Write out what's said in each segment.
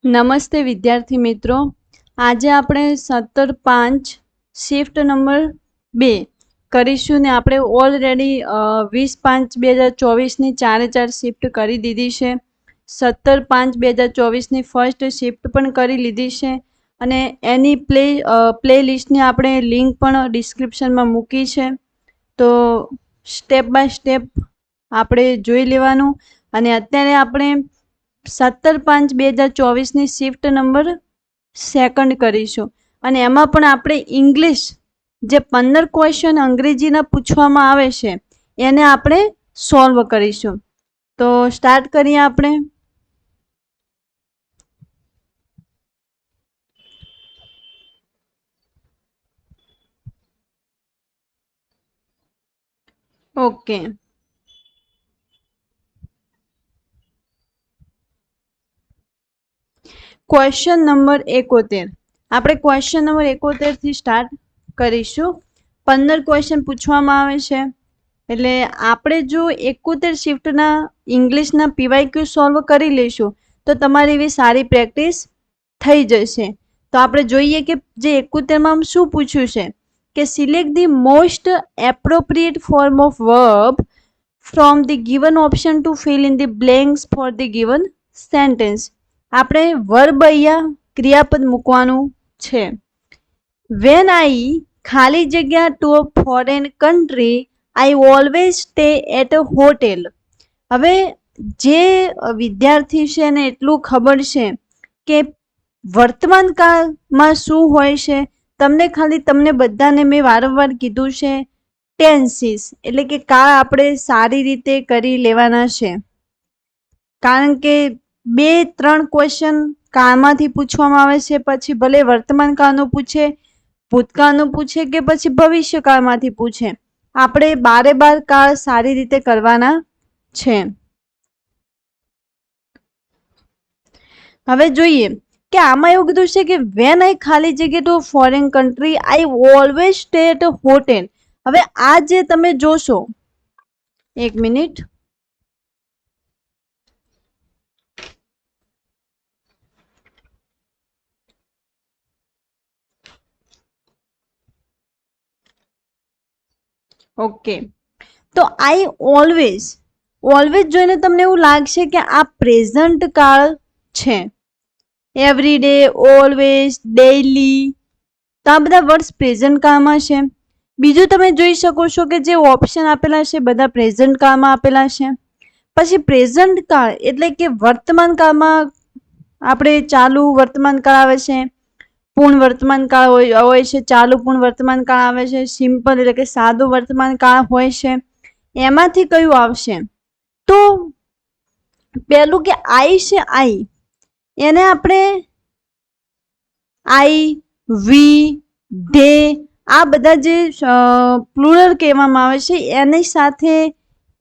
નમસ્તે વિદ્યાર્થી મિત્રો, આજે આપણે 17/5 શિફ્ટ નંબર 2 કરીશું ને આપણે ઓલરેડી 20/5/2024ની 4 શિફ્ટ કરી દીધી છે. 17/5/2024ની ફર્સ્ટ શિફ્ટ પણ કરી લીધી છે અને એની પ્લે લિસ્ટની આપણે લિંક પણ ડિસ્ક્રિપ્શનમાં મૂકી છે. તો સ્ટેપ બાય સ્ટેપ આપણે જોઈ લેવાનું. અને અત્યારે આપણે 17/5/2024ની શિફ્ટ નંબર 2 કરીશું અને એમાં પણ આપણે ઇંગ્લિશ જે 15 ક્વેશ્ચન અંગ્રેજીના પૂછવામાં આવે છે એને આપણે સોલ્વ કરીશું. તો સ્ટાર્ટ કરીએ આપણે. Okay, question number 71. આપણે ક્વેશ્ચન નંબર 71 થી સ્ટાર્ટ કરીશું. 15 ક્વેશ્ચન પૂછવામાં આવે છે એટલે આપણે જો 71 શિફ્ટના ઇંગ્લિશના પીવાયક્યુ સોલ્વ કરી લઈશું તો તમારી એવી સારી પ્રેક્ટિસ થઈ જશે. તો આપણે જોઈએ કે જે 71માં શું પૂછ્યું છે કે select the most appropriate form of verb from the given option to fill in the blanks for the given sentence. આપણે વર્બ અહીંયા ક્રિયાપદ મૂકવાનું છે. વેન આઈ ખાલી જગ્યા to a foreign country I always stay at a hotel. હવે જે વિદ્યાર્થી છે એને એટલું ખબર છે કે વર્તમાન કાળમાં શું હોય છે. તમને બધાને મેં વારંવાર કીધું છે ટેન્સીસ એટલે કે કાળ આપણે સારી રીતે કરી લેવાના છે. કારણ કે 2-3 ક્વેશ્ચન કાળમાંથી પૂછવામાં આવે છે, પછી ભલે વર્તમાન કાળનું પૂછે, ભૂતકાળનું પૂછે કે પછી ભવિષ્યકાળમાંથી પૂછે, આપણે 12 કાળ સારી રીતે કરવાના છે. હવે જોઈએ કે આમાં એવું કીધું છે કે વેન આઈ ખાલી જગ્યા to foreign country I always stay at a hotel. હવે આ જે તમે જોશો, 1 મિનિટ, ઓકે, તો આઈ ઓલવેઝ જોઈને તમને એવું લાગશે કે આ પ્રેઝન્ટ કાળ છે. એવરી ડે, ઓલવેઝ, ડેઈલી, તો આ બધા વર્ડ્સ પ્રેઝન્ટ કાળમાં છે. બીજું તમે જોઈ શકો છો કે જે ઓપ્શન આપેલા છે બધા પ્રેઝન્ટ કાળમાં આપેલા છે. પછી પ્રેઝન્ટ કાળ એટલે કે વર્તમાન કાળમાં આપણે ચાલુ વર્તમાન કાળ આવે છે, પૂર્ણ વર્તમાન કાળ હોય છે, ચાલુ પૂર્ણ વર્તમાન કાળ આવે છે, સિમ્પલ એટલે કે સાદું વર્તમાન કાળ હોય છે. એમાંથી કયું આવશે? તો પહેલું કે આઈ છે, આઈ એને આપણે આઈ, વી, ધે આ બધા જે પ્લુરલ કહેવામાં આવે છે એની સાથે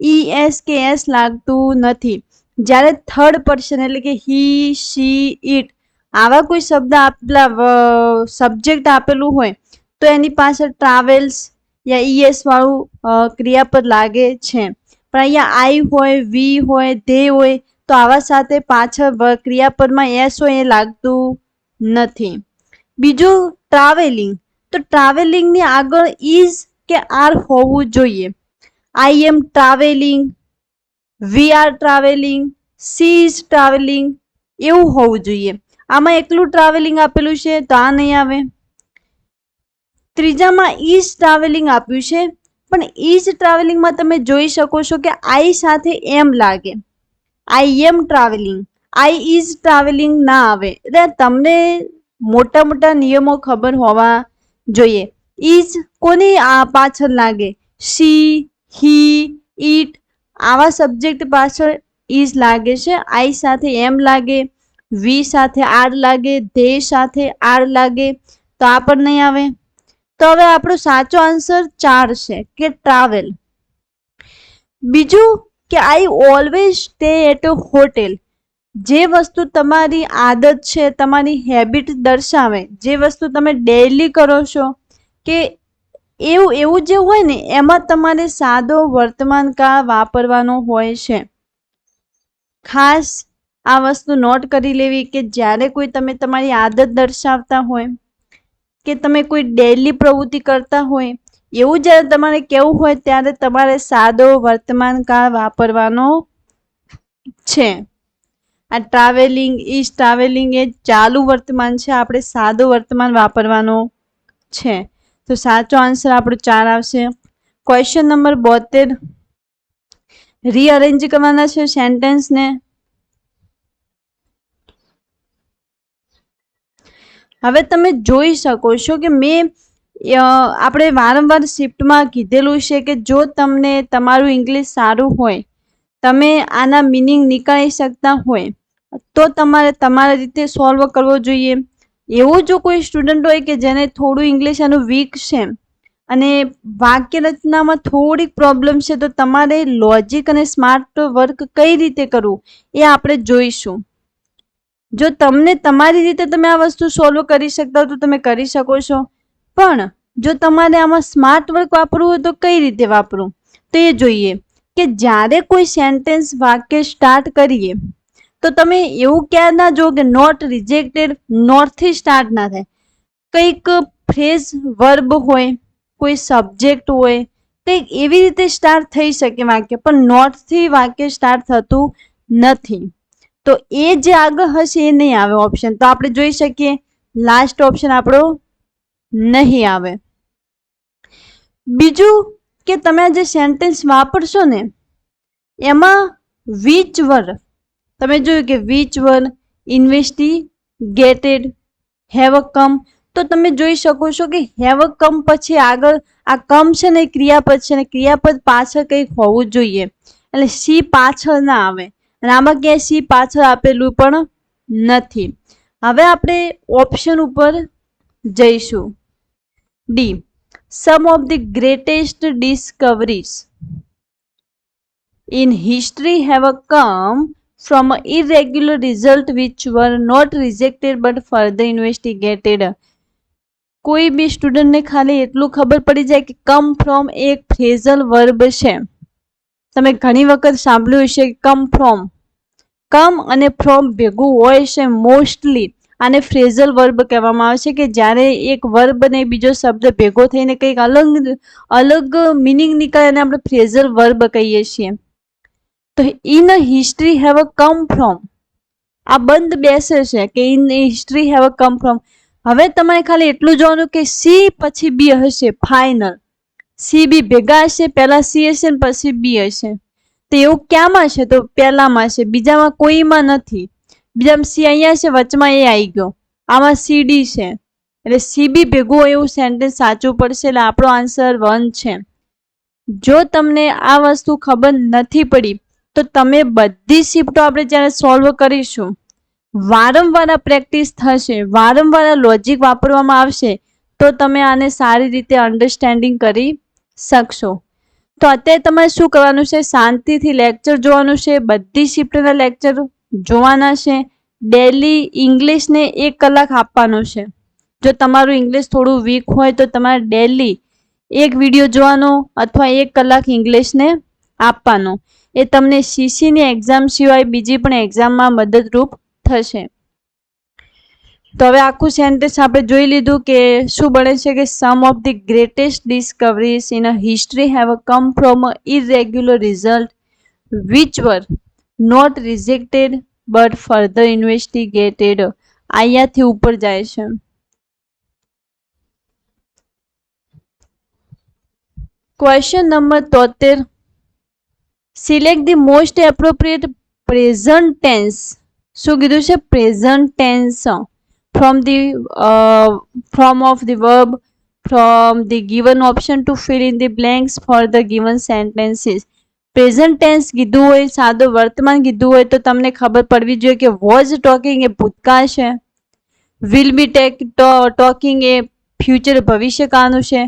ES કે S લાગતું નથી. જ્યારે થર્ડ પર્સન એટલે કે હી, શી, ઇટ આવા કોઈ શબ્દ આપેલા સબ્જેક્ટ આપેલું હોય તો એની પાછળ ટ્રાવેલ્સ યા ES વાળું ક્રિયાપદ લાગે છે. પણ અહીંયા આઈ હોય, વી હોય, ધે હોય તો આવા સાથે પાછળ ક્રિયાપદમાં S હોય એ લાગતું નથી. બીજું ટ્રાવેલિંગ, તો ટ્રાવેલિંગની આગળ ઇઝ કે આર હોવું જોઈએ. I am travelling, we are travelling, she is travelling એવું હોવું જોઈએ. આમાં એકલું ટ્રાવેલિંગ આપેલું છે તો આ નહીં આવે. ત્રીજામાં ઇઝ ટ્રાવેલિંગ આપ્યું છે પણ ઇઝ ટ્રાવેલિંગમાં તમે જોઈ શકો છો કે આઈ સાથે એમ લાગે. આઈ am travelling, I is travelling ના આવે. એટલે તમને મોટા મોટા નિયમો ખબર હોવા જોઈએ. ઇઝ કોની પાછળ લાગે? શી, હી, ઇટ આવા સબ્જેક્ટ પાછળ ઇઝ લાગે છે. આઈ સાથે એમ લાગે, વી સાથે આર લાગે, ધે સાથે આર લાગે તો આ પણ નહીં આવે. તો હવે આપણો સાચો આન્સર 4 છે કે ટ્રાવેલ. બીજું કે I always stay at a hotel. જે વસ્તુ તમારી આદત છે, તમારી હેબિટ દર્શાવે, જે વસ્તુ તમે ડેઈલી કરો છો કે એવું જે હોય ને એમાં તમારે સાદો વર્તમાન કાળ વાપરવાનો હોય છે. ખાસ આ વસ્તુ નોટ કરી લેવી કે જ્યારે કોઈ તમે તમારી આદત દર્શાવતા હોય કે તમે કોઈ ડેલી પ્રવૃત્તિ કરતા હોય એવું જ્યારે તમારે કહેવું હોય ત્યારે તમારે સાદો વર્તમાન કાળ વાપરવાનો છે. આ ટ્રાવેલિંગ ઇઝ ટ્રાવેલિંગ એ ચાલુ વર્તમાન છે, આપણે સાદો વર્તમાન વાપરવાનો છે. તો સાચો આન્સર આપણો 4 આવશે. ક્વેશ્ચન નંબર 72 રીઅરેન્જ કરવાના છે સેન્ટેન્સને. હવે તમે જોઈ શકો છો કે મેં આપણે વારંવાર શિફ્ટમાં કીધેલું છે કે જો તમને તમારું ઇંગ્લિશ સારું હોય, તમે આના મિનિંગ નીકાળી શકતા હોય તો તમારે તમારી રીતે સોલ્વ કરવો જોઈએ. એવું જો કોઈ સ્ટુડન્ટ હોય કે જેને થોડું ઇંગ્લિશ એનું વીક છે અને વાક્ય રચનામાં થોડીક પ્રોબ્લેમ છે, તો તમારે લોજિક અને સ્માર્ટ વર્ક કઈ રીતે કરવું એ આપણે જોઈશું. જો તમને તમારી રીતે તમે આ વસ્તુ સોલ્વ કરી શકતા હો તો તમે કરી શકો છો, પણ જો તમારે આમાં સ્માર્ટ વર્ક વાપરવું હોય તો કઈ રીતે વાપરવું તો એ જોઈએ. કે જ્યારે કોઈ સેન્ટેન્સ વાક્ય સ્ટાર્ટ કરીએ તો તમે એવું ક્યાં ના જો કે નોટ રિજેક્ટેડ, નોટથી સ્ટાર્ટ ના થાય. કંઈક ફ્રેઝ વર્બ હોય, કોઈ સબ્જેક્ટ હોય, કંઈક એવી રીતે સ્ટાર્ટ થઈ શકે વાક્ય, પણ નોટથી વાક્ય સ્ટાર્ટ થતું નથી. તો એ જે આગળ હશે એ નહીં આવે ઓપ્શન. તો આપણે જોઈ શકીએ લાસ્ટ ઓપ્શન આપણો નહીં આવે. બીજું કે તમે જે સેન્ટેન્સ વાપરશો ને એમાં which were, તમે જોયું કે which were investigated, have come, તો તમે જોઈ શકો છો કે have come પછી આગળ આ કમ છે ને ક્રિયાપદ છે ને ક્રિયાપદ પાછળ કંઈક હોવું જોઈએ, એટલે સી પાછળ ના આવે. અને આમાં ક્યાંય સી પાછળ આપેલું પણ નથી. હવે આપણે ઓપ્શન ઉપર જઈશું. D, some of the greatest discoveries in history have come from irregular result which were not rejected but further investigated. કોઈ બી સ્ટુડન્ટને ખાલી એટલું ખબર પડી જાય કે કમ ફ્રોમ એક ફ્રેઝલ વર્બ છે. તમે ઘણી વખત સાંભળ્યું હશે કમ ફ્રોમ, કમ અને ફ્રોમ ભેગું હોય છે મોસ્ટલી. આને ફ્રેઝલ વર્બ કહેવામાં આવે છે કે જ્યારે એક વર્બ અને બીજો શબ્દ ભેગો થઈને કંઈક અલગ મિનિંગ નીકળે અને આપણે ફ્રેઝલ વર્બ કહીએ છીએ. તો in history have come from, આ બંધ બેસે છે કે in history have come from. હવે તમારે ખાલી એટલું જોવાનું કે સી પછી બી હશે ફાઇનલ, સી બી ભેગા હશે, પહેલા સી હશે ને પછી બી હશે. તો એવું ક્યાંમાં છે તો પહેલામાં છે, બીજામાં કોઈમાં નથી. બીજામાં સી અહીંયા છે, વચમાં એ આવી ગયો, આમાં સી ડી છે, એટલે સી બી ભેગું હોય એવું સેન્ટેન્સ સાચું પડશે. એટલે આપણો આન્સર 1 છે. જો તમને આ વસ્તુ ખબર નથી પડી તો તમે બધી શિફ્ટો આપણે જ્યારે સોલ્વ કરીશું, વારંવાર પ્રેક્ટિસ થશે, વારંવાર લોજિક વાપરવામાં આવશે તો તમે આને સારી રીતે અન્ડરસ્ટેન્ડિંગ કરી શકશો. તો અત્યારે તમારે શું કરવાનું છે, શાંતિથી લેક્ચર જોવાનું છે, બધી શિફ્ટના લેક્ચર જોવાના છે. ડેલી ઇંગ્લિશને 1 કલાક આપવાનું છે. જો તમારું ઇંગ્લિશ થોડું વીક હોય તો તમારે ડેલી એક વિડીયો જોવાનો અથવા 1 કલાક ઇંગ્લિશને આપવાનો. એ તમને સીસીની એક્ઝામ સિવાય બીજી પણ એક્ઝામમાં મદદરૂપ થશે. તો હવે આખું સેન્ટેન્સ આપણે જોઈ લીધું કે શું બને છે કે some of the greatest discoveries in a history have come from a irregular result which were not rejected but further investigated. અહીંયાથી ઉપર જાય છે. Question number 73, select the most appropriate present tense. શું કીધું છે? Present tense from of the verb from the given option to fill in the blanks for the given sentences. Present tense કીધું હોય, સાદો વર્તમાન કીધું હોય તો તમને ખબર પડવી જોઈએ કે વોઝ ટોકિંગ એ ભૂતકાળ છે, વિલ બી ટોકિંગ એ ફ્યુચર ભવિષ્યકાળનું છે,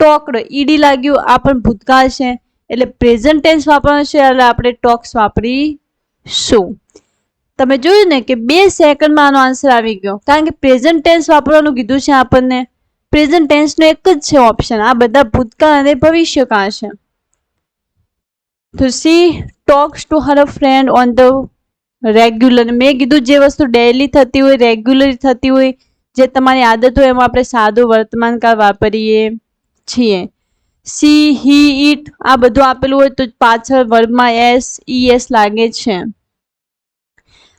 ટોકડ ઈડી લાગ્યું આ પણ ભૂતકાળ છે. એટલે પ્રેઝન્ટ ટેન્સ વાપરવાનું છે એટલે આપણે ટોક્સ વાપરીશું. તમે જોયું ને કે 2 સેકન્ડમાં આનો આન્સર આવી ગયો, કારણ કે પ્રેઝન્ટ ટેન્સ વાપરવાનું કીધું છે આપણને. પ્રેઝન્ટ ટેન્સનો એક જ છે ઓપ્શન, આ બધા ભૂતકાળ અને ભવિષ્યકાળ છે. તો C talks to her friend on the regular, મેં કીધું જે વસ્તુ ડેઈલી થતી હોય, રેગ્યુલર થતી હોય, જે તમારી આદત હોય એમાં આપણે સાદો વર્તમાન કાળ વાપરીએ છીએ. સી, હી, ઈટ આ બધું આપેલું હોય તો પાછળ વર્બમાં એસ, ઈ એસ લાગે છે.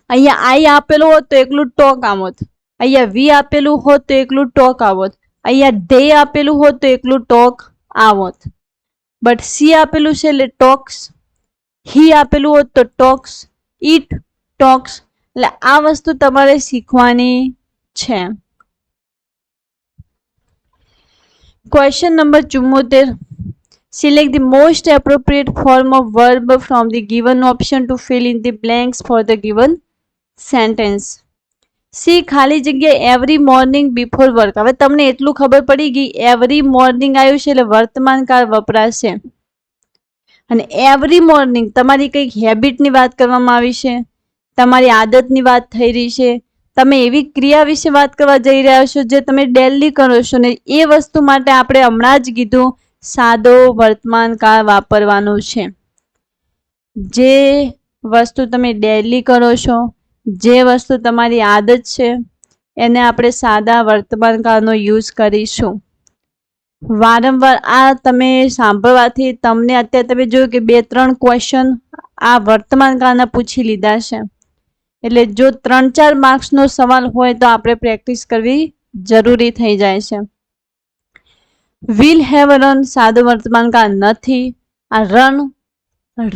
અહીંયા આઈ આપેલું હોત તો એકલું ટોક આવત, અહીંયા વી આપેલું હોત તો એકલું ટોક આવત, અહીંયા ધે આપેલું હોત તો એકલું ટોક આવત. બટ સી આપેલું છે એટલે ટોક્સ, હી આપેલું હોત તો ટોક્સ, ઈટ ટોક્સ. એટલે આ વસ્તુ તમારે શીખવાની છે. Question number 74. Select the most appropriate form of verb from the given option to fill in the blanks for the given sentence. C ખાલી જગ્યા એવરી મોર્નિંગ બિફોર વર્ક. હવે તમને એટલું ખબર પડી ગઈ, એવરી મોર્નિંગ આવ્યું છે એટલે વર્તમાન કાળ વપરાશે. અને એવરી મોર્નિંગ તમારી કંઈક હેબિટની વાત કરવામાં આવી છે, તમારી આદતની વાત થઈ રહી છે, તમે એવી ક્રિયા વિશે વાત કરવા જઈ રહ્યા છો જે તમે ડેલી કરો છો, ને એ વસ્તુ માટે આપણે હમણાં જ કીધું સાદો વર્તમાન કાળ વાપરવાનું છે. જે વસ્તુ તમે ડેલી કરો છો, જે વસ્તુ તમારી આદત છે, એને આપણે સાદા વર્તમાન કાળનો યુઝ કરીશું. વારંવાર આ તમે સાંભળવાથી તમને અત્યારે તમે જોયું કે 2-3 ક્વેશ્ચન આ વર્તમાન કાળના પૂછી લીધા છે. એટલે જો 3-4 માર્ક્સનો સવાલ હોય તો આપણે પ્રેક્ટિસ કરવી જરૂરી થઈ જાય છે. વિલ હેવ રન સાદો વર્તમાન કાળ નથી. આ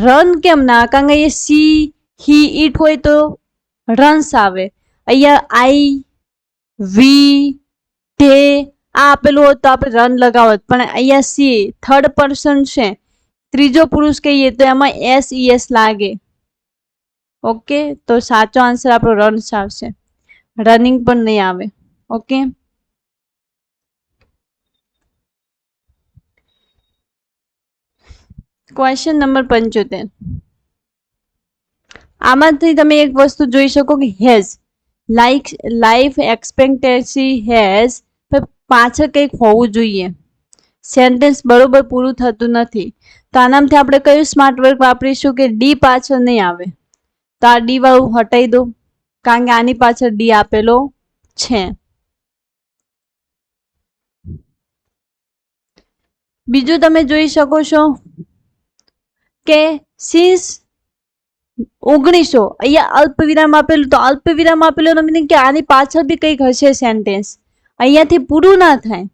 રન કેમ ના? કારણ કે એ સી, હી, ઈટ હોય તો રન્સ આવે. અહીંયા આઈ, વી, ધે આ આપેલું હોત તો આપણે રન લગાવત, પણ અહીંયા સી થર્ડ પર્સન છે, ત્રીજો પુરુષ કહીએ તો એમાં એસ, ઈ એસ લાગે. ઓકે, તો સાચો આન્સર આપણો રન્સ આવશે, રનિંગ પણ નહીં આવે. Okay, question number 75. આમાંથી તમે એક વસ્તુ જોઈ શકો કે હેઝ લાઈફ એક્સપેક્ટન્સી હેઝ, પાછળ કંઈક હોવું જોઈએ. સેન્ટેન્સ બરોબર પૂરું થતું નથી, તો આનામાંથી આપણે કયું સ્માર્ટ વર્ક વાપરીશું કે ડી પાછળ નહીં આવે. તો આ ડી વાળું હટાવી દો, કારણ કે આની પાછળ ડી આપેલો છે. બીજું તમે જોઈ શકો છો કે સિન્સ 1900 અહીંયા અલ્પવિરામ આપેલું, તો અલ્પવિરામ આપેલું એનો મીનિંગ કે આની પાછળ બી કંઈક હશે સેન્ટેન્સ, અહીંયાથી પૂરું ના થાય.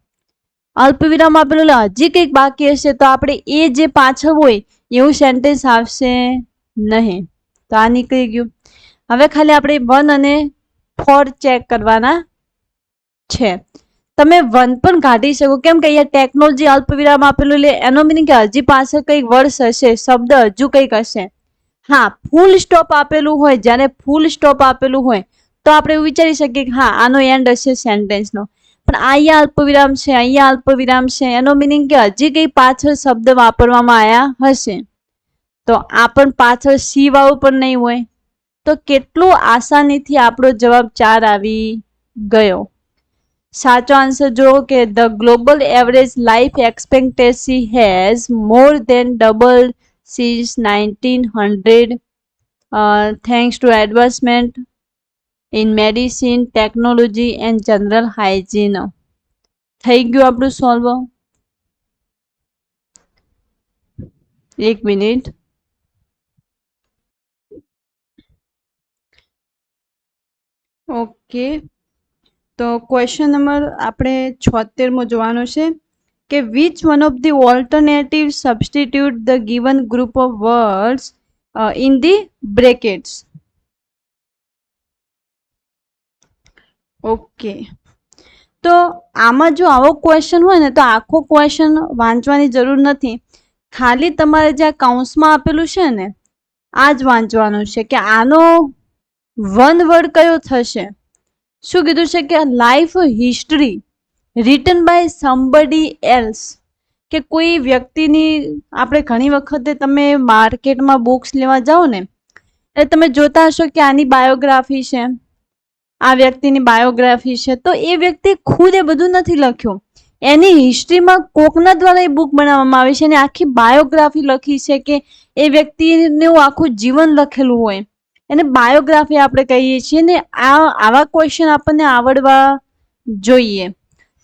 અલ્પવિરામ આપેલું હજી કંઈક બાકી હશે તો આપણે એ જે પાછળ હોય એવું સેન્ટેન્સ આવશે નહીં. તો આ નીકળી ગયું. હવે ખાલી આપણે 1 અને 4 ચેક કરવાના છે. તમે 1 પણ કાઢી શકો, કેમ કે અહીંયા ટેકનોલોજી અલ્પવિરામ આપેલું એટલે એનો મીનિંગ કે હજી પાછળ કંઈક વર્ડ હશે, શબ્દ હજુ કંઈક હશે. હા, ફૂલ સ્ટોપ આપેલું હોય, જ્યારે ફૂલ સ્ટોપ આપેલું હોય તો આપણે એવું વિચારી શકીએ કે હા આનો એન્ડ હશે સેન્ટેન્સનો. પણ અહીંયા અલ્પવિરામ છે, અહીંયા અલ્પવિરામ છે, એનો મીનિંગ કે હજી કંઈ પાછળ શબ્દ વાપરવામાં આવ્યા હશે. તો આ પણ પાછળ સી વાળું પણ નહીં હોય. તો કેટલું આસાનીથી આપણો જવાબ 4 આવી ગયો. સાચો આન્સર જો કે the global average life expectancy has more than double since 1900 thanks to advancement in medicine, technology and general hygiene. થઈ ગયું આપણું સોલ્વ. 1 મિનિટ. ઓકે, તો ક્વેશ્ચન નંબર આપણે 76 જોવાનો છે કે which one of the alternative substitute the given group of words in the brackets. Okay, તો આમાં જો આવો ક્વેશ્ચન હોય ને તો આખો ક્વેશ્ચન વાંચવાની જરૂર નથી, ખાલી તમારે જે કૌંસમાં આપેલું છે ને આ જ વાંચવાનું છે કે આનો 1 વર્ડ કયો થશે. શું કીધું છે કે life history written by somebody else, કે કોઈ વ્યક્તિની આપણે ઘણી વખતે તમે માર્કેટમાં બુક્સ લેવા જાઓ ને એટલે તમે જોતા હશો કે આની બાયોગ્રાફી છે, આ વ્યક્તિની બાયોગ્રાફી છે, તો એ વ્યક્તિ ખુદ એ બધું નથી લખ્યું, એની હિસ્ટ્રીમાં કોકના દ્વારા એ બુક બનાવવામાં આવી છે અને આખી બાયોગ્રાફી લખી છે કે એ વ્યક્તિનું આખું જીવન લખેલું હોય એને બાયોગ્રાફી આપણે કહીએ છીએ ને આવા ક્વેશ્ચન આપણને આવડવા જોઈએ.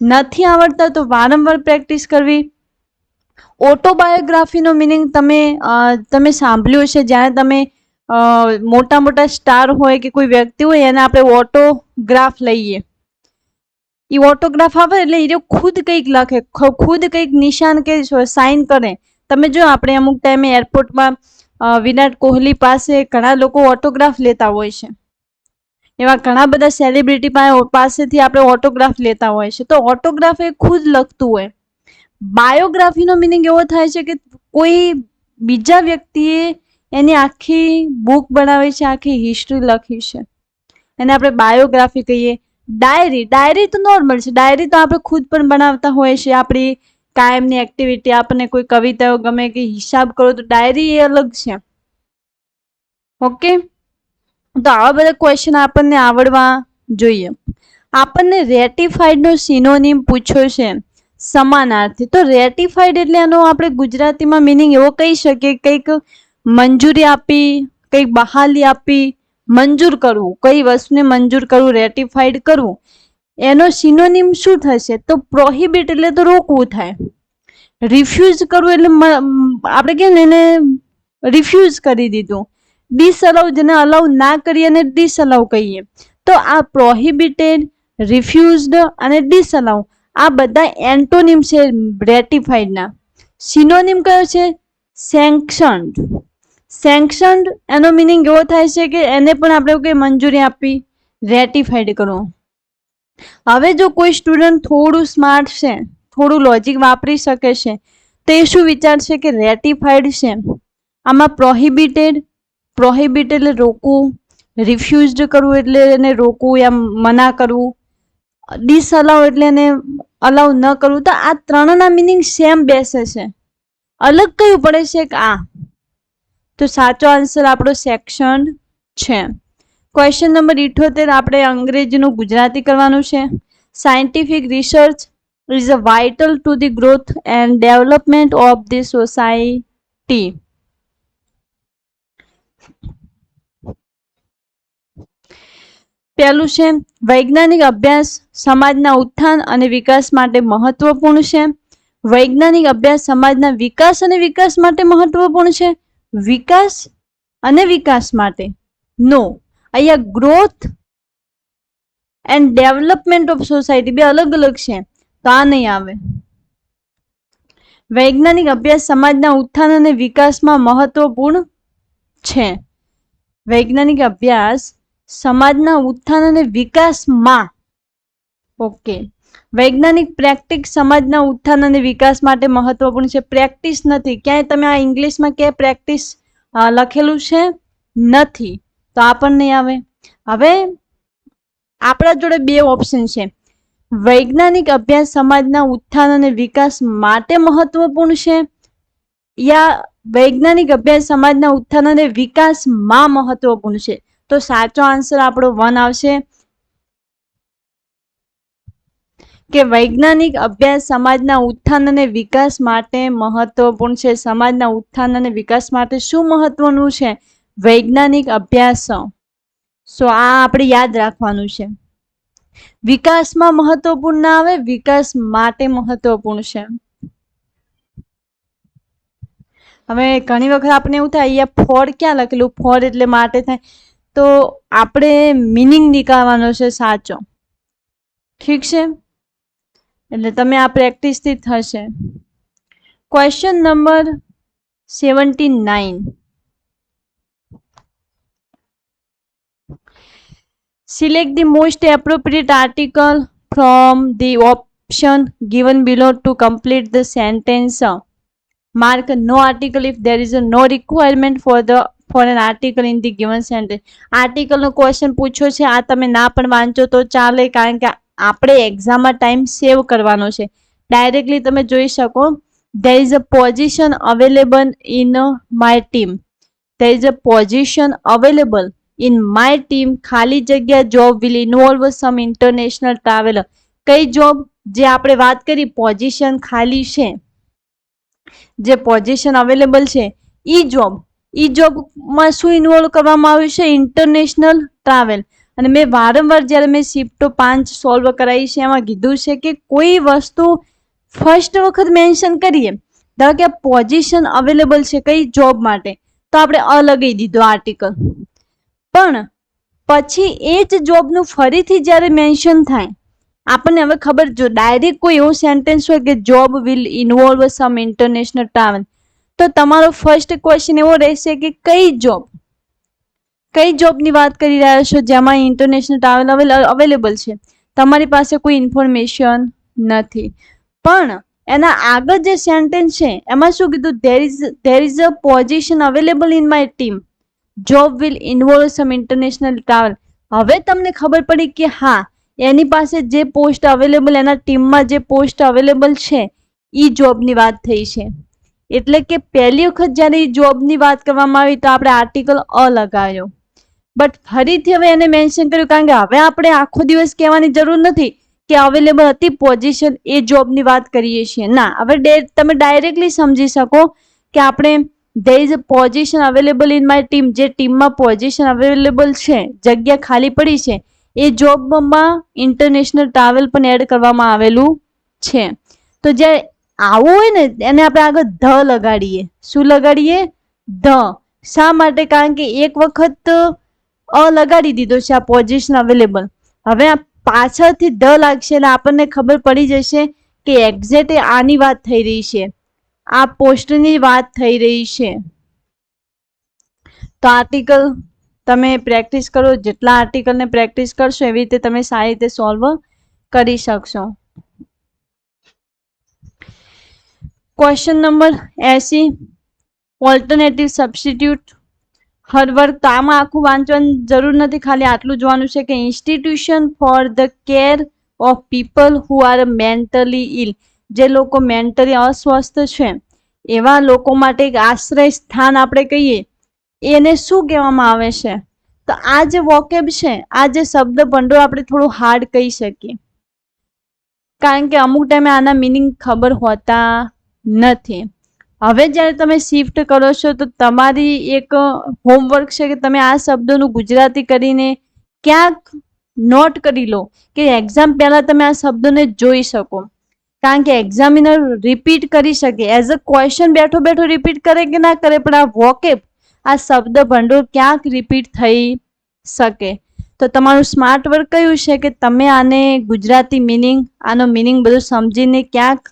નથી આવડતા તો વારંવાર પ્રેક્ટિસ કરવી. ઓટોબાયોગ્રાફીનો મિનિંગ તમે સાંભળ્યું છે, જ્યારે તમે મોટા મોટા સ્ટાર હોય કે કોઈ વ્યક્તિ હોય એને આપણે ઓટોગ્રાફ લઈએ. એ ઓટોગ્રાફ આવે એટલે એ ખુદ કંઈક લખે, ખુદ કંઈક નિશાન કે સાઇન કરે. તમે જો આપણે અમુક ટાઈમે એરપોર્ટમાં વિરાટ કોહલી પાસે ઘણા લોકો ઓટોગ્રાફ લેતા હોય છે. એવા ઘણા બધા સેલિબ્રિટી પાસેથી આપણે ઓટોગ્રાફ લેતા હોય છે. તો ઓટોગ્રાફ એ ખુદ લખતું હોય. બાયોગ્રાફીનો મિનિંગ એવો થાય છે કે કોઈ બીજા વ્યક્તિએ એની આખી બુક બનાવી છે, આખી હિસ્ટ્રી લખી છે, એને આપણે બાયોગ્રાફી કહીએ. ડાયરી તો નોર્મલ છે. ડાયરી તો આપણે ખુદ પણ બનાવતા હોય છે. આપણી કાયમની એક્ટિવિટી, આપણને કોઈ કવિતાઓ ગમે કે હિસાબ કરો તો ડાયરી એ અલગ છે. ઓકે, તો આવા બધા ક્વેશ્ચન આપણને આવડવા જોઈએ. આપણને રેટિફાઈડ નો સિનોનિમ પૂછ્યો છે, સમાનાર્થી. તો રેટિફાઈડ એટલે એનો આપણે ગુજરાતીમાં મિનિંગ એવો કહી શકીએ, કંઈક મંજૂરી આપી, કંઈક બહાલી આપી, મંજૂર કરવું, કઈ વસ્તુને મંજૂર કરવું, રેટિફાઈડ કરવું. એનો સિનોનિમ શું થશે? તો પ્રોહિબિટ એટલે તો રોકવું થાય. રિફ્યુઝ કરવું એટલે આપણે કે એને રિફ્યુઝ કરી દીધું. ડિસઅલાઉ, જેને અલાઉ ના કરીએ અને ડિસઅલાઉ કહીએ. તો આ પ્રોહિબિટેડ, રિફ્યુઝડ અને ડિસઅલાઉ આ બધા એન્ટોનિમ છે રેટિફાઈડના. સિનોનિમ કયો છે? સેન્ક્શન્ડ. સેન્ક્શન્ડ એનો મિનિંગ એવો થાય છે કે એને પણ આપણે કઈ મંજૂરી આપી, રેટિફાઈડ કરવું. હવે જો કોઈ સ્ટુડન્ટ થોડું સ્માર્ટ છે, થોડું લોજિક વાપરી શકે છે, તો એ શું વિચારશે કે રેટિફાઈડ છે, આમાં પ્રોહિબિટેડ એટલે રોકવું, રિફ્યુઝડ કરવું એટલે એને રોકવું યા મના કરવું, ડિસઅલાઉ એટલે એને અલાઉ ન કરવું. તો આ ત્રણના મિનિંગ સેમ બેસે છે, અલગ કયું પડે છે કે આ? તો સાચો આન્સર આપણો સેક્શન છે. ક્વેશ્ચન નંબર 78 આપણે અંગ્રેજીનું ગુજરાતી કરવાનું છે. Scientific research is a vital to the growth and development of the society. પહેલું છે વૈજ્ઞાનિક અભ્યાસ સમાજના ઉત્થાન અને વિકાસ માટે મહત્વપૂર્ણ છે. વૈજ્ઞાનિક અભ્યાસ સમાજના વિકાસ અને વિકાસ માટે મહત્વપૂર્ણ છે. વિકાસ અને વિકાસ માટે નો, અહીંયા growth and development of society બે અલગ અલગ છે, તો આ નહીં આવે. વૈજ્ઞાનિક અભ્યાસ સમાજના ઉત્થાન અને વિકાસમાં મહત્વપૂર્ણ છે. વૈજ્ઞાનિક અભ્યાસ સમાજના ઉત્થાન અને વિકાસમાં. ઓકે, વૈજ્ઞાનિક પ્રેક્ટિસ સમાજના ઉત્થાન અને વિકાસ માટે મહત્વપૂર્ણ છે. પ્રેક્ટિસ નથી, ક્યાંય તમે આ ઇંગ્લિશમાં ક્યાંય પ્રેક્ટિસ લખેલું છે નથી, તો આ પણ નહીં આવે. હવે આપણા જોડે બે ઓપ્શન છે, વૈજ્ઞાનિક અભ્યાસ સમાજના ઉત્થાન અને વિકાસ માટે મહત્વપૂર્ણ છે, યા વૈજ્ઞાનિક અભ્યાસ સમાજના ઉત્થાન અને વિકાસમાં મહત્વપૂર્ણ છે. તો સાચો આન્સર આપણો 1 આવશે કે વૈજ્ઞાનિક અભ્યાસ સમાજના ઉત્થાન અને વિકાસ માટે મહત્વપૂર્ણ છે. સમાજના ઉત્થાન અને વિકાસ માટે શું મહત્વનું છે? વૈજ્ઞાનિક અભ્યાસ. સો આ આપણે યાદ રાખવાનું છે. વિકાસમાં મહત્વપૂર્ણ ના આવે, વિકાસ માટે મહત્વપૂર્ણ છે. હવે ઘણી વખત આપણે એવું થાય, અહીંયા ફોર ક્યાં લખેલું? ફોર એટલે માટે થાય, તો આપણે મિનિંગ નીકાળવાનો છે સાચો. ઠીક છે, એટલે તમે આ પ્રેક્ટિસથી થશે. Question number 79. Select the most appropriate article from the option given below to complete the sentence. Mark no article if there is no requirement for an article in the given sentence. Article નો question પૂછ્યો છે, આ તમે ના પણ વાંચો તો ચાલે, કારણ કે આપણે એક્ઝામમાં ટાઈમ સેવ કરવાનો છે. ડાયરેક્ટલી તમે જોઈ શકો, there is a position available in my team. There is a position available in my team. ખાલી જગ્યા job will involve some international traveler. કઈ જોબ? જે આપણે વાત કરી પોઝિશન ખાલી છે, જે પોઝિશન અવેલેબલ છે, ઈ જોબ ઈ જોબમાં શું ઇન્વોલ્વ કરવામાં આવ્યું છે? International travel. અને મેં વારંવાર જ્યારે મેં શિફ્ટો 5 સોલ્વ કરાવી છે એમાં કીધું છે કે કોઈ વસ્તુ ફર્સ્ટ વખત મેન્શન કરીએ, ધારો કે પોઝિશન અવેલેબલ છે કઈ જોબ માટે, તો આપણે લગાવી દીધો આર્ટિકલ. પણ પછી એ જ જોબનું ફરીથી જ્યારે મેન્શન થાય, આપણને હવે ખબર, જો ડાયરેક્ટ કોઈ એવો સેન્ટેન્સ હોય કે job will involve some international travel, તો તમારો ફર્સ્ટ ક્વેશ્ચન એવો રહેશે કે કઈ જોબની વાત કરી રહ્યા છો જેમાં ઇન્ટરનેશનલ ટ્રાવેલ અવેલેબલ છે? તમારી પાસે કોઈ ઇન્ફોર્મેશન નથી. પણ એના આગળ જે સેન્ટેન્સ છે એમાં શું કીધું? There is a position available in my team, job will involve some international travel. હવે તમને ખબર પડી કે હા, એની પાસે જે પોસ્ટ અવેલેબલ, એના ટીમમાં જે પોસ્ટ અવેલેબલ છે એ જોબની વાત થઈ છે. એટલે કે પહેલી વખત જ્યારે એ જોબની વાત કરવામાં આવી તો આપણે આર્ટિકલ લગાવ્યો. બટ ફરીથી હવે એને મેન્શન કર્યું, કારણ કે હવે આપણે આખો દિવસ કહેવાની જરૂર નથી કે અવેલેબલ હતી પોઝિશન, એ જોબની વાત કરીએ છીએ. ના, હવે તમે ડાયરેક્ટલી સમજી શકો કે આપણે there is a position available in my team, જે ટીમમાં પોઝિશન અવેલેબલ છે, જગ્યા ખાલી પડી છે, એ જોબમાં ઇન્ટરનેશનલ ટ્રાવેલ પણ એડ કરવામાં આવેલું છે. તો જ્યારે આવું હોય ને એને આપણે આગળ ધ લગાડીએ. શું લગાડીએ? ધ. શા માટે? કારણ કે એક વખત લગાડી દીધો છે આ પોઝિશન અવેલેબલ. હવે આ પાછળથી ધ લાગશે એટલે આપણને ખબર પડી જશે કે એક્ઝેક્ટ આની વાત થઈ રહી છે, આ પોસ્ટની વાત થઈ રહી છે. તો આર્ટિકલ તમે પ્રેક્ટિસ કરો, જેટલા આર્ટિકલને પ્રેક્ટિસ કરશો એવી રીતે તમે સારી રીતે સોલ્વ કરી શકશો. Question number 80, alternative substitute. Her work. તો આમાં આખું વાંચવાની જરૂર નથી, ખાલી આટલું જોવાનું છે કે institution for the care of people who are mentally ill, જે લોકો મેન્ટલી અસ્વસ્થ છે એવા લોકો માટે એક આશ્રય સ્થાન આપણે કહીએ, એને શું કહેવામાં આવે છે? તો આ જે વોકેબ છે, આ જે શબ્દ ભંડોળ આપણે થોડું હાર્ડ કહી શકીએ, કારણ કે અમુક ટાઈમે આના મિનિંગ ખબર હોતા નથી. હવે જ્યારે તમે શિફ્ટ કરો છો તો તમારી એક હોમવર્ક છે કે તમે આ શબ્દોનું ગુજરાતી કરીને ક્યાંક નોટ કરી લો કે એક્ઝામ પહેલા તમે આ શબ્દોને જોઈ શકો. કારણ કે એક્ઝામિનર રિપીટ કરી શકે, એઝ અ ક્વેશ્ચન બેઠો બેઠો રિપીટ કરે કે ના કરે, પણ આ વોકેબ, આ શબ્દ ભંડોળ ક્યાંક રિપીટ થઈ શકે. તો તમારું સ્માર્ટ વર્ક કયું છે કે તમે આને ગુજરાતી મિનિંગ, આનો મિનિંગ બધું સમજીને ક્યાંક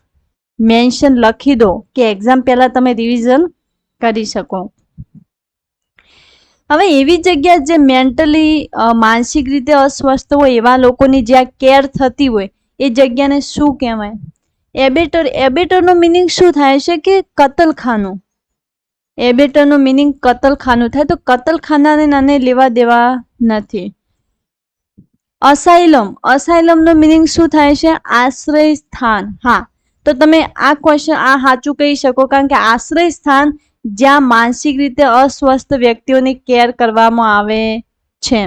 મેન્શન લખી દો કે એક્ઝામ પહેલા તમે રિવિઝન કરી શકો. હવે એવી જગ્યા જે મેન્ટલી માનસિક રીતે અસ્વસ્થ હોય એવા લોકોની જ્યાં કેર થતી હોય એ જગ્યાને શું કહેવાય? એબેટર. એબેટરનો મિનિંગ શું થાય છે કે કતલખાનું. એબેટરનો મિનિંગ કતલખાનું થાય. તો કતલખાનાને નાને લેવા દેવા નથી. અસાઇલમ. અસાઇલમનો મિનિંગ શું થાય છે? આશ્રય સ્થાન. હા, તો તમે આ ક્વેશ્ચન આ સાચું કહી શકો, કારણ કે આશ્રય સ્થાન જ્યાં માનસિક રીતે અસ્વસ્થ વ્યક્તિઓની કેર કરવામાં આવે છે.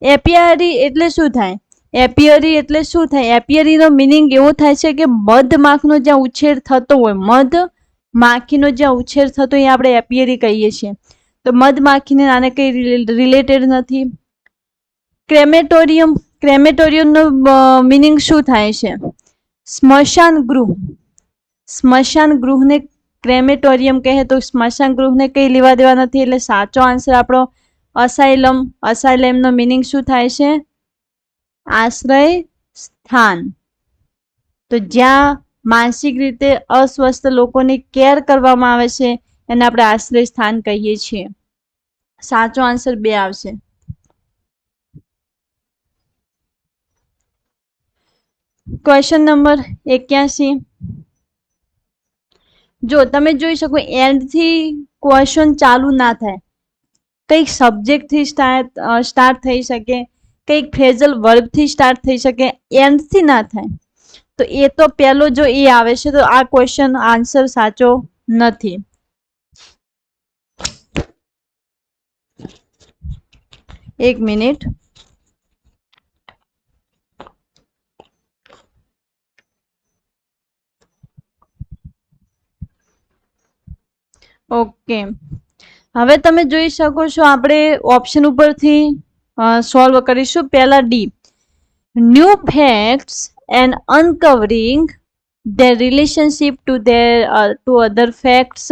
એપિયરી એટલે શું થાય? એપિયરી એટલે શું થાય? એપિયરીનો મિનિંગ એવો થાય છે કે મધમાખીનો જ્યાં ઉછેર થતો હોય, મધમાખીનો જ્યાં ઉછેર થતો હોય આપણે એપિયરી કહીએ છીએ. તો મધમાખીને આને કઈ રિલેટેડ નથી. ક્રેમેટોરિયમ. ક્રેમેટોરિયમનો મિનિંગ શું થાય છે? સ્મશાન ગૃહ. સ્મશાન ગૃહને ક્રેમેટોરિયમ કહે તો સ્મશાન ગૃહને કઈ લેવા દેવા નથી. એટલે સાચો આન્સર આપણો અસાઇલમ. અસાઇલમનો મિનિંગ શું થાય છે? આશ્રય સ્થાન. તો જ્યાં માનસિક રીતે અસ્વસ્થ લોકોની કેર કરવામાં આવે છે એને આપણે આશ્રય સ્થાન કહીએ છીએ. સાચો આન્સર 2 આવશે. Question number 81. જો તમે જોઈ શકો એન્ડથી ક્વેશ્ચન ચાલુ ના થાય, કંઈક સબ્જેક્ટથી સ્ટાર્ટ થઈ શકે, કંઈક ફ્રેઝલ વર્બથી સ્ટાર્ટ થઈ શકે, એન્ડથી ના થાય. તો એ તો પહેલો જો એ આવે છે તો આ ક્વેશ્ચન આન્સર સાચો નથી. એક મિનિટ. ઓકે, હવે તમે જોઈ શકો છો આપણે ઓપ્શન ઉપરથી સોલ્વ કરીશું. પહેલા D, new facts and uncovering their relationship to to other facts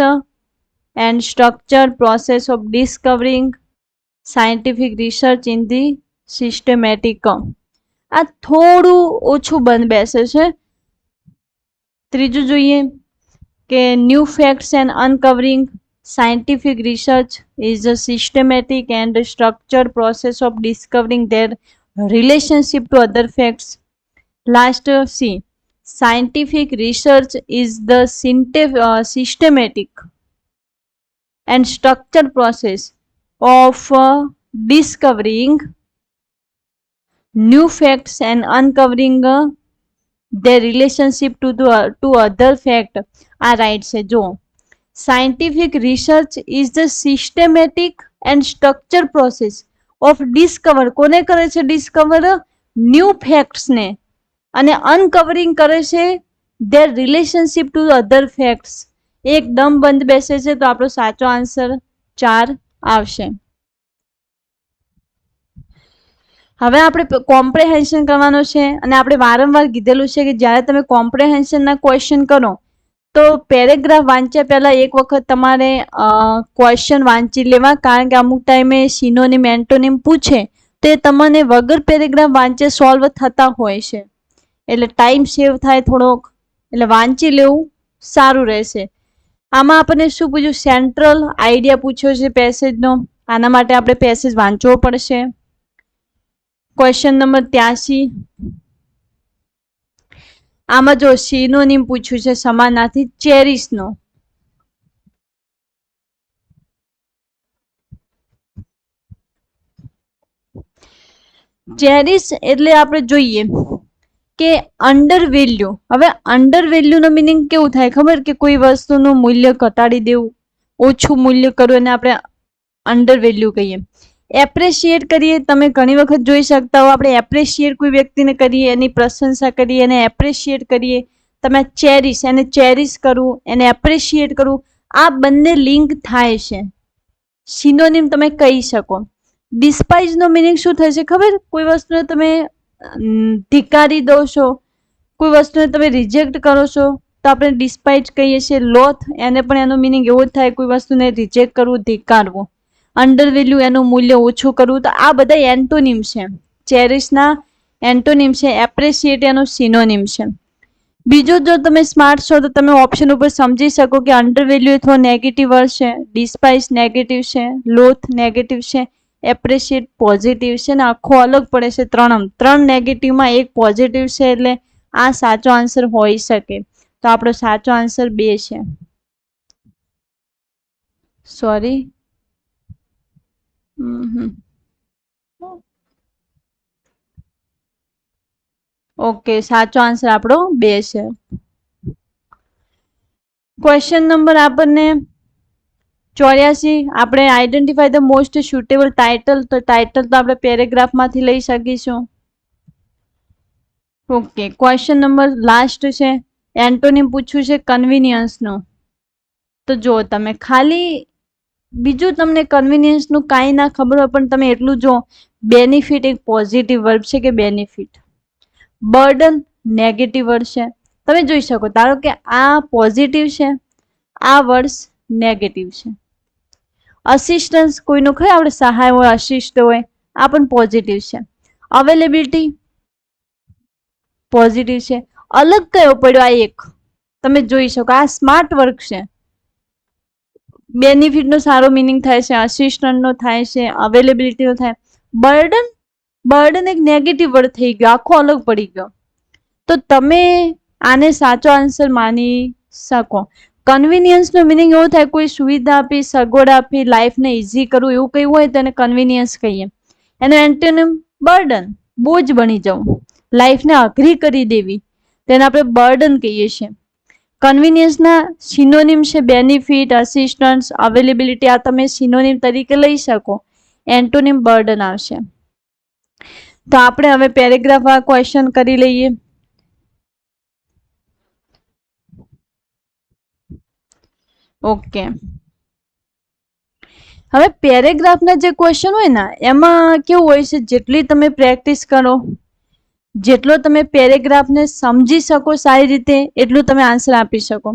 and structure process of discovering scientific research in the systematic. આ થોડું ઓછું બંધ બેસે છે. ત્રીજું જોઈએ કે new facts and uncovering scientific research is a systematic and structured process of discovering their relationship to other facts. Last C, scientific research is the systematic and structured process of discovering new facts and uncovering their relationship to other fact. આ right છે. જો scientific research is the systematic and structured process of discover, કોને કરે છે discover? New facts ને. અને અનકવરિંગ કરે છે their relationship to other facts. એકદમ બંધ બેસે છે. તો આપણો સાચો આન્સર 4 આવશે. હવે આપણે કોમ્પ્રેહેન્શન કરવાનો છે અને આપણે વારંવાર કીધેલું છે કે જ્યારે તમે કોમ્પ્રેહેન્શનના ક્વેશ્ચન કરો તો પેરેગ્રાફ વાંચ્યા પહેલા એક વખત તમારે ક્વેશ્ચન વાંચી લેવા, કારણ કે અમુક ટાઈમે સિનોનિમ એન્ટોનિમ પૂછે તો એ તમને વગર પેરેગ્રાફ વાંચે સોલ્વ થતા હોય છે. એટલે ટાઈમ સેવ થાય થોડોક, એટલે વાંચી લેવું સારું રહેશે. આમાં આપણને શું પૂછ્યું? સેન્ટ્રલ આઈડિયા પૂછ્યો છે પેસેજનો. આના માટે આપણે પેસેજ વાંચવો પડશે. ક્વેશ્ચન નંબર 83, આમાં જો સિનોનિમ પૂછ્યું છે સમાનાર્થી ચેરિશનો. ચેરિશ એટલે આપણે જોઈએ કે અંડર વેલ્યુ. હવે અંડર વેલ્યુ નો મિનિંગ કેવું થાય ખબર? કે કોઈ વસ્તુનું મૂલ્ય ઘટાડી દેવું, ઓછું મૂલ્ય કરવું, એને આપણે અંડર વેલ્યુ કહીએ. એપ્રિશિએટ કરીએ, તમે ઘણી વખત જોઈ શકતા હો આપણે એપ્રિશિએટ કોઈ વ્યક્તિને કરીએ, એની પ્રશંસા કરીએ, એને એપ્રિશિએટ કરીએ. તમે ચેરિશ, એને ચેરિશ કરવું, એને એપ્રિશિએટ કરવું, આ બંને લિંક થાય છે. સિનોનિમ તમે કહી શકો. ડિસ્પાઇઝ નો મિનિંગ શું થશે ખબર? કોઈ વસ્તુને તમે ધિક્કારી દો છો, કોઈ વસ્તુને તમે રિજેક્ટ કરો છો તો આપણે ડિસ્પાઇઝ કહીએ છીએ. લોથ, એને પણ એનો મિનિંગ એવો જ થાય, કોઈ વસ્તુને રિજેક્ટ કરવું, ધિક્કારવું. અંડર વેલ્યુ, એનું મૂલ્ય ઓછું કરવું. તો આ બધા એન્ટોનિમ છે. ચેરિશના એન્ટોનિમ છે, એપ્રિશિએટ એનો સિનોનિમ છે. બીજું, જો તમે સ્માર્ટ છો તો તમે ઓપ્શન ઉપર સમજી શકો કે અંડર વેલ્યુ એ થોડો નેગેટિવ વર્ડ છે, ડિસ્પાઇઝ નેગેટિવ છે, લોથ નેગેટિવ છે, એપ્રિશિએટ પોઝિટિવ છે, ને આખો અલગ પડે છે. ત્રણ નેગેટિવમાં એક પોઝિટિવ છે, એટલે આ સાચો આન્સર હોઈ શકે. તો આપણો સાચો આન્સર 2 છે. સોરી. ઓકે, સાચો આન્સર આપણો 2 છે. ક્વેશ્ચન નંબર આપણને 84, આપણે identify the most suitable title. તો ટાઇટલ તો આપણે પેરેગ્રાફમાંથી લઈ શકીશું. ઓકે, ક્વેશ્ચન નંબર લાસ્ટ છે. એન્ટોનિમ પૂછ્યું છે કન્વિનિયન્સનું. તો જો તમે ખાલી બીજું તમને કન્વિનિયન્સનું કાંઈ ના ખબર હોય પણ તમે એટલું જો, બેનિફિટ એક પોઝિટિવ વર્બ છે કે બેનિફિટ. બર્ડન નેગેટિવ વર્ડ છે. તમે જોઈ શકો, ધારો કે આ પોઝિટિવ છે, આ વર્ડ નેગેટિવ છે. અસિસ્ટન્સ, કોઈનું ખરે આપણે સહાય હોય, અસિસ્ટ હોય, આ પણ પોઝિટિવ છે. અવેલેબિલિટી પોઝિટિવ છે. અલગ કયો પડ્યો? આ એક તમે જોઈ શકો, આ સ્માર્ટ વર્ક છે. બેનિફિટ નો સારો મિનિંગ થાય છે, અસિસ્ટન્ટ નો થાય છે, અવેલેબિલિટી નો થાય. બર્ડન એક નેગેટિવ વર્ડ થઈ ગયો, આખો અલગ પડી ગયો. તો તમે આને સાચો આન્સર માની શકો. કન્વિનિયન્સ નો મિનિંગ એવો થાય, કોઈ સુવિધા આપી, સગવડ આપી, લાઈફને ઇઝી કરવું, એવું કઈ હોય તો એને કન્વિનિયન્સ કહીએ. એનો એન્ટોનિમ બર્ડન, બોજ બની જવું, લાઈફને અઘરી કરી દેવી, તેને આપણે બર્ડન કહીએ છીએ. કન્વિનિયન્સના સિનોનિમ છે બેનિફિટ, અસિસ્ટન્સ, અવેલેબિલિટી. આ તમે સિનોનિમ તરીકે લઈ શકો. એન્ટોનિમ બર્ડન આવશે. તો આપણે હવે પેરેગ્રાફ આ ક્વેશ્ચન કરી લઈએ. ઓકે, હવે પેરેગ્રાફના જે ક્વેશ્ચન હોય ને એમાં કેવું હોય છે, જેટલી તમે પ્રેક્ટિસ કરો, જેટલો તમે પેરેગ્રાફને સમજી શકો સારી રીતે, એટલું તમે આન્સર આપી શકો.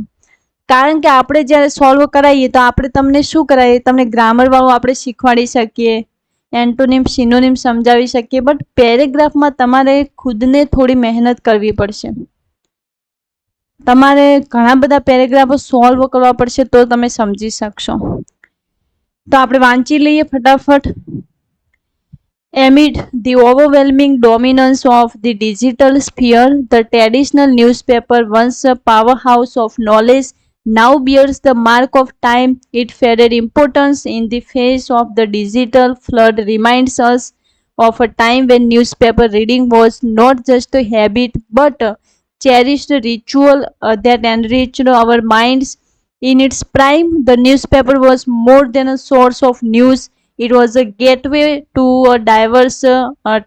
કારણ કે આપણે જ્યારે સોલ્વ કરાવીએ તો આપણે તમને શું કરાવીએ, તમને ગ્રામર વાળું આપણે શીખવાડી શકીએ, એન્ટોનિમ સિનોનિમ સમજાવી શકીએ, બટ પેરેગ્રાફમાં તમારે ખુદને થોડી મહેનત કરવી પડશે. તમારે ઘણા બધા પેરેગ્રાફો સોલ્વ કરવા પડશે તો તમે સમજી શકશો. તો આપણે વાંચી લઈએ ફટાફટ. Amid the overwhelming dominance of the digital sphere, the traditional newspaper, once a powerhouse of knowledge, now bears the mark of time. Its faded importance in the face of the digital flood reminds us of a time when newspaper reading was not just a habit but a cherished ritual that enriched our minds. In its prime, the newspaper was more than a source of news. It was a gateway to a diverse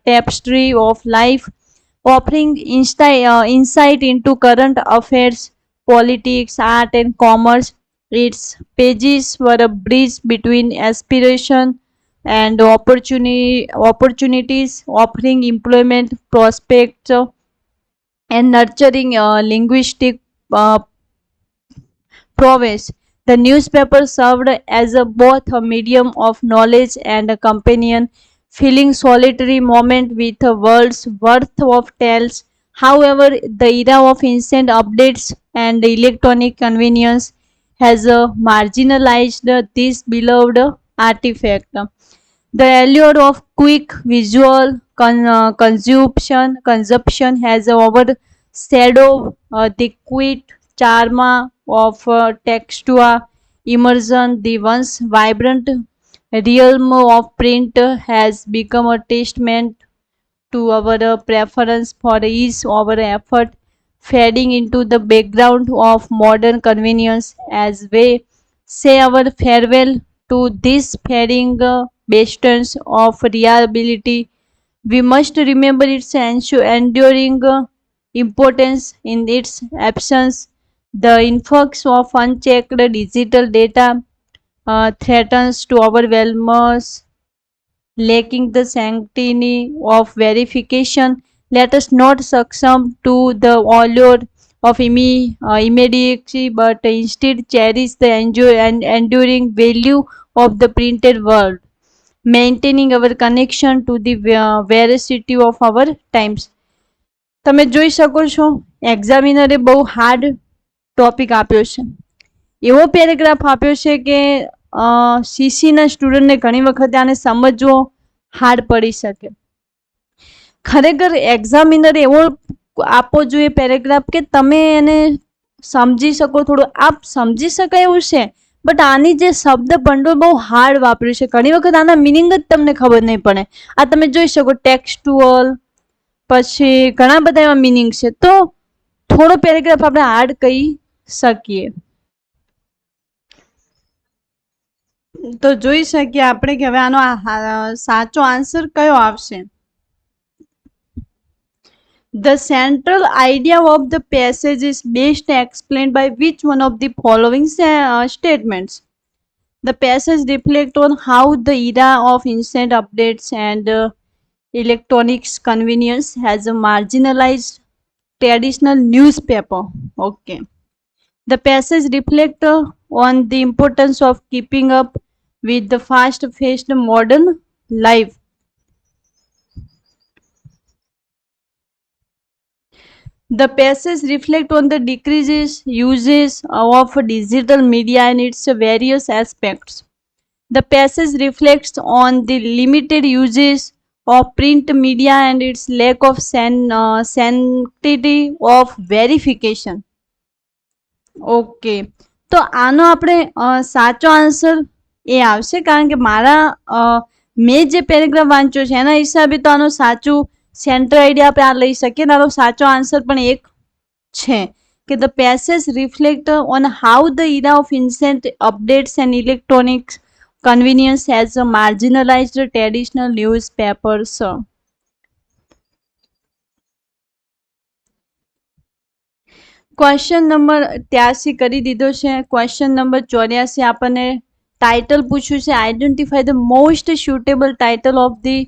tapestry of life, offering insight into current affairs, politics, art, and commerce. Its pages were a bridge between aspiration and opportunities, offering employment prospects and nurturing linguistic prowess. The newspaper served as both a medium of knowledge and a companion, filling solitary moment with a world's worth of tales. However, the era of instant updates and electronic convenience has marginalized this beloved artifact. The allure of quick visual consumption has overshadowed the quiet charm of textua immersion. The once vibrant realm of print has become a testament to our preference for ease over effort, fading into the background of modern convenience as we say our farewell to these fading bastions of reliability. We must remember its enduring importance in its absence. The influx of unchecked digital data threatens to overwhelm us, lacking the sanctity of verification. Let us not succumb to the allure of immediacy, but instead cherish the enduring value of the printed word, maintaining our connection to the veracity of our times. તમે જોઈ શકો છો એક્ઝામિનરે બહુ hard topic આપ્યો છે. એવો paragraph આપ્યો છે કે સીસીના સ્ટુડન્ટને ઘણી વખત આને સમજવો હાર્ડ પડી શકે. ખરેખર એક્ઝામિનર એવો આપવો જોઈએ પેરેગ્રાફ કે તમે એને સમજી શકો, થોડું આપ સમજી શકાય એવું છે, બટ આની જે શબ્દ ભંડોળ બહુ હાર્ડ વાપર્યું છે. ઘણી વખત આના મિનિંગ જ તમને ખબર નહીં પડે. આ તમે જોઈ શકો ટેક્સ્ટુઅલ, પછી ઘણા બધા એવા મિનિંગ છે. તો થોડો પેરેગ્રાફ આપણે હાર્ડ કહી શકીએ. તો જોઈ શકીએ આપણે કે હવે આનો સાચો આન્સર કયો આવશે. The central idea of the passage is best explained by which one of the following statements? The passage reflects on how the era of instant updates and electronics convenience has marginalized traditional newspaper. Okay. The passage reflects on the importance of keeping up with the fast-paced modern life. The passage reflects on the decreases uses of digital media and its various aspects. The passage reflects on the limited uses of print media and its lack of sanctity of verification. Okay, તો આનો આપણે સાચો answer એ આવશે, કારણ કે મેં જે paragraph વાંચ્યો છે એના હિસાબે તો આનો સાચું સેન્ટ્રલ આઈડિયા આપણે આ લઈ શકીએ. આનો સાચો આન્સર પણ એક છે કે the passage reflect on how the Ira of instant updates and electronics convenience has marginalized traditional newspapers. Question number 83 કરી દીધો છે. ક્વેશ્ચન નંબર 84 આપણને ટાઇટલ પૂછ્યું છે, identify the most suitable title of the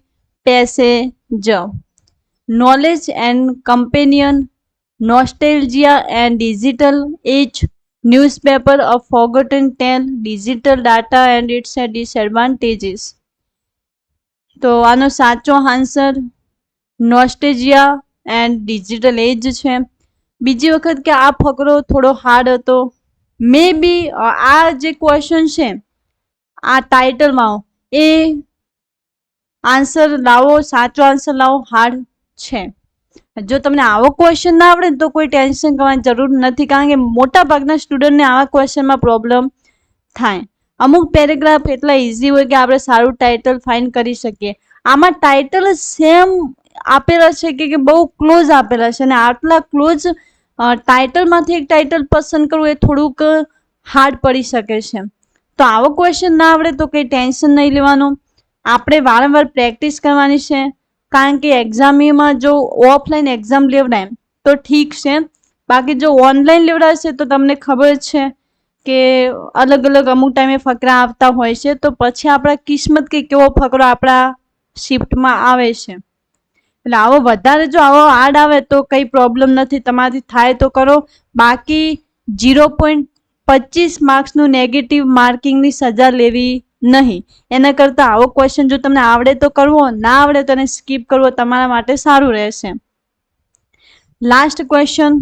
passage, knowledge and companion, nostalgia and digital age, newspaper, a forgotten tale, digital data and its disadvantages. તો આનો સાચો answer nostalgia and digital age છે. બીજી વખત કે આ ફકરો થોડો હાર્ડ હતો, મે બી આ જે ક્વેશ્ચન છે આ ટાઇટલમાં એ આન્સર લાવો, સાચો આન્સર લાવો હાર્ડ છે. જો તમને આવો ક્વેશ્ચન ના આવડે ને તો કોઈ ટેન્શન કરવાની જરૂર નથી, કારણ કે મોટા ભાગના સ્ટુડન્ટને આવા ક્વેશ્ચનમાં પ્રોબ્લેમ થાય. અમુક પેરેગ્રાફ એટલા ઇઝી હોય કે આપણે સારું ટાઇટલ ફાઇન્ડ કરી શકીએ. આમાં ટાઇટલ સેમ આપેલા છે કે બહુ ક્લોઝ આપેલા છે, અને આટલા ક્લોઝ ટાઇટલમાંથી એક ટાઇટલ પસંદ કરવું એ થોડુંક હાર્ડ પડી શકે છે. તો આવો ક્વેશ્ચન ના આવડે તો કંઈ ટેન્શન નહીં લેવાનું, આપણે વારંવાર પ્રેક્ટિસ કરવાની છે. કારણ કે એક્ઝામમાં જો ઓફલાઈન એક્ઝામ લેવડાય તો ઠીક છે, બાકી જો ઓનલાઈન લેવડાવશે તો તમને ખબર છે કે અલગ અલગ અમુક ટાઈમે ફકરા આવતા હોય છે, તો પછી આપણા કિસ્મત કે કેવો ફકરો આપણા શિફ્ટમાં આવે છે. એટલે આવો વધારે જો આવો હાર્ડ આવે તો કંઈ પ્રોબ્લેમ નથી, તમારાથી થાય તો કરો, બાકી 0.25 માર્ક્સનું નેગેટિવ માર્કિંગની સજા લેવી નહીં. એના કરતાં આવો ક્વેશ્ચન જો તમને આવડે તો કરવો, ના આવડે તો એને સ્કીપ કરવો તમારા માટે સારું રહેશે. લાસ્ટ ક્વેશ્ચન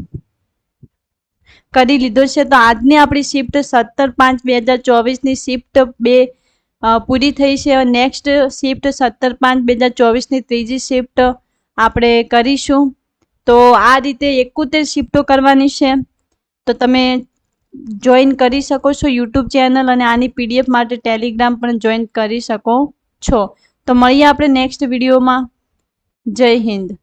કરી લીધો છે. તો આજની આપણી શિફ્ટ 17/5/2024ની શિફ્ટ 2 પૂરી થઈ છે. નેક્સ્ટ શિફ્ટ 17/5/2024ની ત્રીજી શિફ્ટ આપણે કરીશું. તો આ રીતે 71 શિફ્ટો કરવાની છે. તો તમે જોઈન કરી શકો છો યુટ્યુબ ચેનલ, અને આની PDF માટે ટેલિગ્રામ પણ જોઈન કરી શકો છો. તો મળીએ આપણે નેક્સ્ટ વિડીયોમાં. જય હિન્દ.